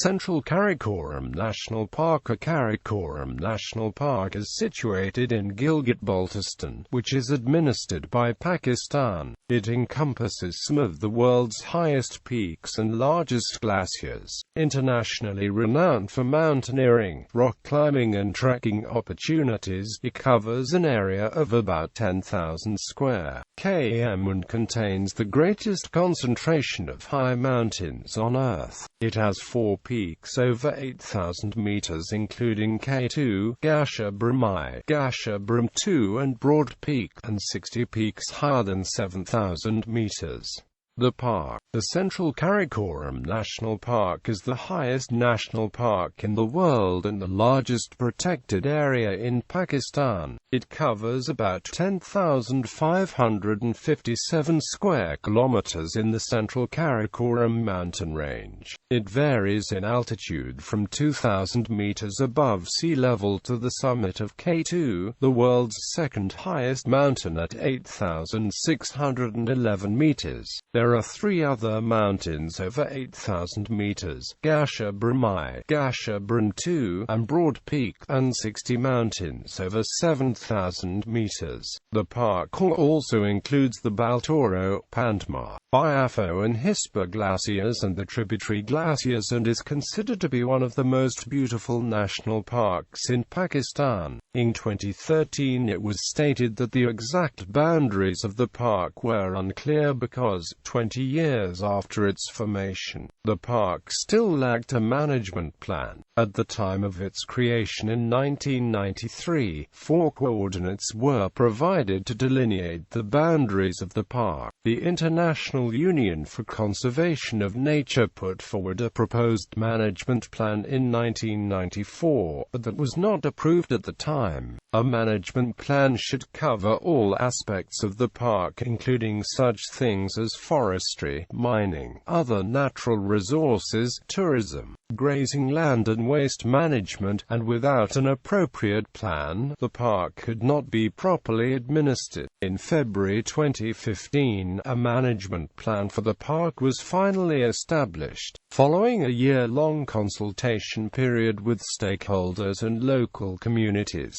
Central Karakoram National Park. Karakoram National Park is situated in Gilgit-Baltistan, which is administered by Pakistan. It encompasses some of the world's highest peaks and largest glaciers, internationally renowned for mountaineering, rock climbing and trekking opportunities. It covers an area of about 10,000 square km and contains the greatest concentration of high mountains on Earth. It has 4 peaks over 8,000 meters including K2, Glacier-I, Glacier-II and Broad Peak, and 60 peaks higher than 7,000 meters. The Central Karakoram National Park is the highest national park in the world and the largest protected area in Pakistan. It covers about 10,557 square kilometers in the Central Karakoram mountain range. It varies in altitude from 2,000 meters above sea level to the summit of K2, the world's second highest mountain at 8,611 meters. There are 3 other mountains over 8,000 meters, Glacier-I, Glacier-II, and Broad Peak, and 60 mountains over 7,000 meters. The park also includes the Baltoro, Pandmar, Biafo and Hispa glaciers and the tributary glaciers and is considered to be one of the most beautiful national parks in Pakistan. In 2013 it was stated that the exact boundaries of the park were unclear because, 20 years after its formation, the park still lacked a management plan. At the time of its creation in 1993, 4 coordinates were provided to delineate the boundaries of the park. The International Union for Conservation of Nature put forward a proposed management plan in 1994, but that was not approved at the time. A management plan should cover all aspects of the park including such things as forestry, mining, other natural resources, tourism, grazing land and waste management, and without an appropriate plan, the park could not be properly administered. In February 2015, a management plan for the park was finally established, following a year-long consultation period with stakeholders and local communities.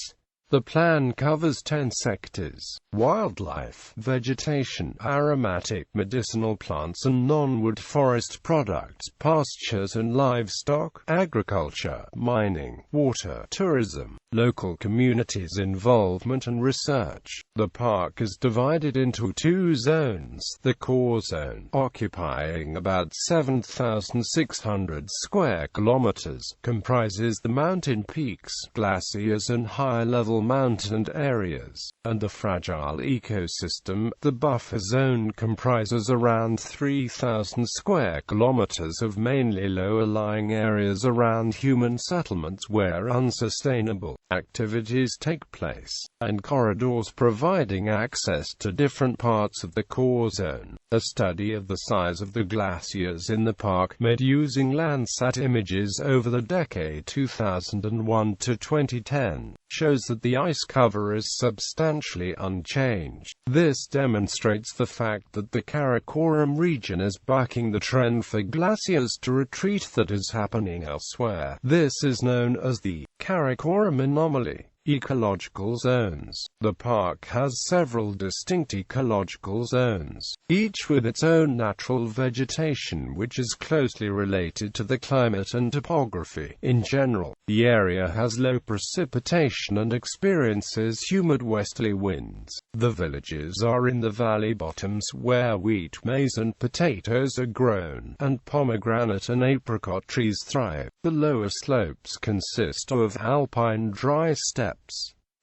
The plan covers 10 sectors: wildlife, vegetation, aromatic medicinal plants and non-wood forest products, pastures and livestock, agriculture, mining, water, tourism, local communities involvement and research. The park is divided into 2 zones. The core zone, occupying about 7,600 square kilometers, comprises the mountain peaks, glaciers and high-level mountain areas, and the fragile ecosystem. The buffer zone comprises around 3,000 square kilometers of mainly lower-lying areas around human settlements where unsustainable activities take place, and corridors providing access to different parts of the core zone. A study of the size of the glaciers in the park, made using Landsat images over the decade 2001 to 2010, shows that the ice cover is substantially unchanged. This demonstrates the fact that the Karakoram region is bucking the trend for glaciers to retreat that is happening elsewhere. This is known as the Karakoram anomaly. Ecological zones. The park has several distinct ecological zones, each with its own natural vegetation which is closely related to the climate and topography. In general, the area has low precipitation and experiences humid westerly winds. The villages are in the valley bottoms where wheat, maize and potatoes are grown, and pomegranate and apricot trees thrive. The lower slopes consist of alpine dry steppes.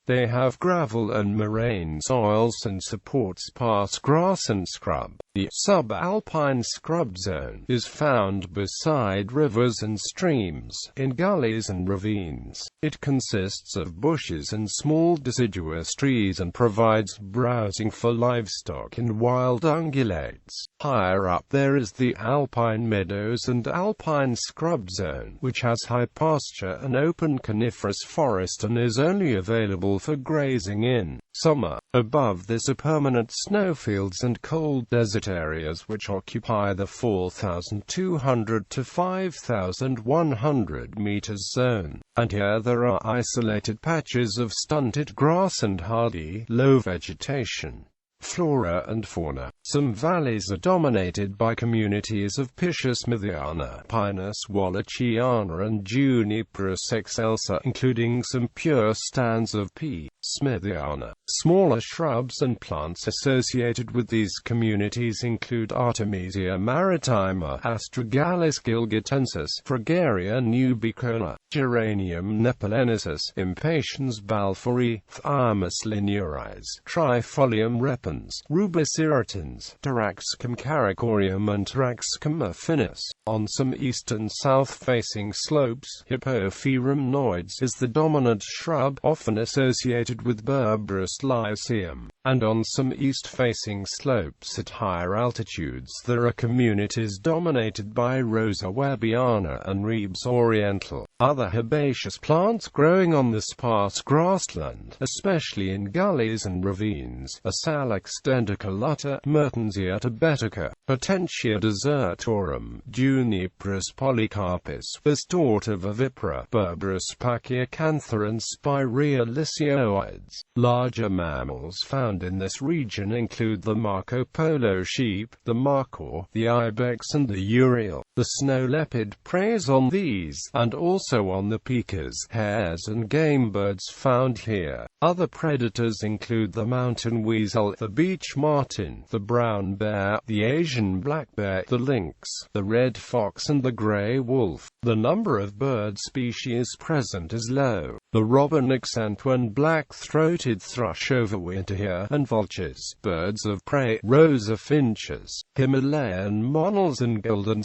They have gravel and moraine soils and support sparse grass and scrub. The subalpine scrub zone is found beside rivers and streams, in gullies and ravines. It consists of bushes and small deciduous trees and provides browsing for livestock and wild ungulates. Higher up there is the alpine meadows and alpine scrub zone, which has high pasture and open coniferous forest and is only available suitable for grazing in summer. Above this are permanent snowfields and cold desert areas which occupy the 4,200 to 5,100 meters zone. And here there are isolated patches of stunted grass and hardy, low vegetation. Flora and fauna. Some valleys are dominated by communities of Piscia smithiana, Pinus wallaceiana and Juniperus excelsa, including some pure stands of P. smithiana. Smaller shrubs and plants associated with these communities include Artemisia maritima, Astragallis gilgitensis, Fragaria nubicola, Geranium nepolensis, Impatiens balfouri, Thymus linearis, Trifolium repens, Rubus irritans, Taraxacum Karakoram and Taraxacum affinis. On some east and south-facing slopes, Hippophorum noides is the dominant shrub, often associated with Berberis lyceum, and on some east-facing slopes at higher altitudes there are communities dominated by Rosa webiana and Rebus oriental. Other herbaceous plants growing on the sparse grassland, especially in gullies and ravines, are Salix dendrocolata, Mertensia tabetica, Potentia desertorum, Juniperus polycarpus, Bistorta vivipara, Berberis pachyacantha and Spirea lysioides. Larger mammals found in this region include the Marco Polo sheep, the markhor, the ibex and the urial. The snow leopard preys on these, and also on the pikas, hares and game birds found here. Other predators include the mountain weasel, the beech marten, the brown bear, the Asian black bear, the lynx, the red fox and the grey wolf. The number of bird species present is low. The robin accentua and black-throated thrush overwinter here, and vultures, birds of prey, rosa finches, Himalayan monals and golden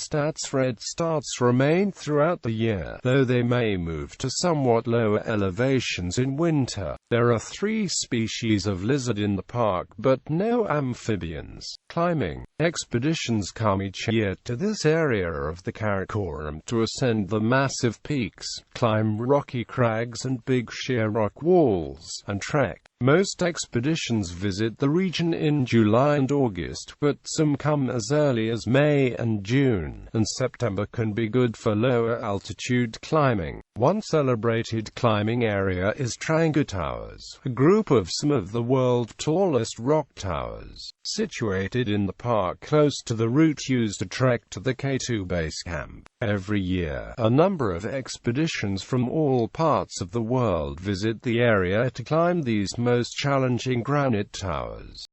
red starts remain throughout the year, though they may move to somewhat lower elevations in winter. There are 3 species of lizard in the park, but no amphibians. Climbing expeditions come each year to this area of the Karakoram to ascend the massive peaks, climb rocky crags and big sheer rock walls, and trek. Most expeditions visit the region in July and August, but some come as early as May and June, and September can be good for lower altitude climbing. One celebrated climbing area is Tranga Towers, a group of some of the world's tallest rock towers, situated in the park close to the route used to trek to the K2 base camp. Every year, a number of expeditions from all parts of the world visit the area to climb these most challenging granite towers.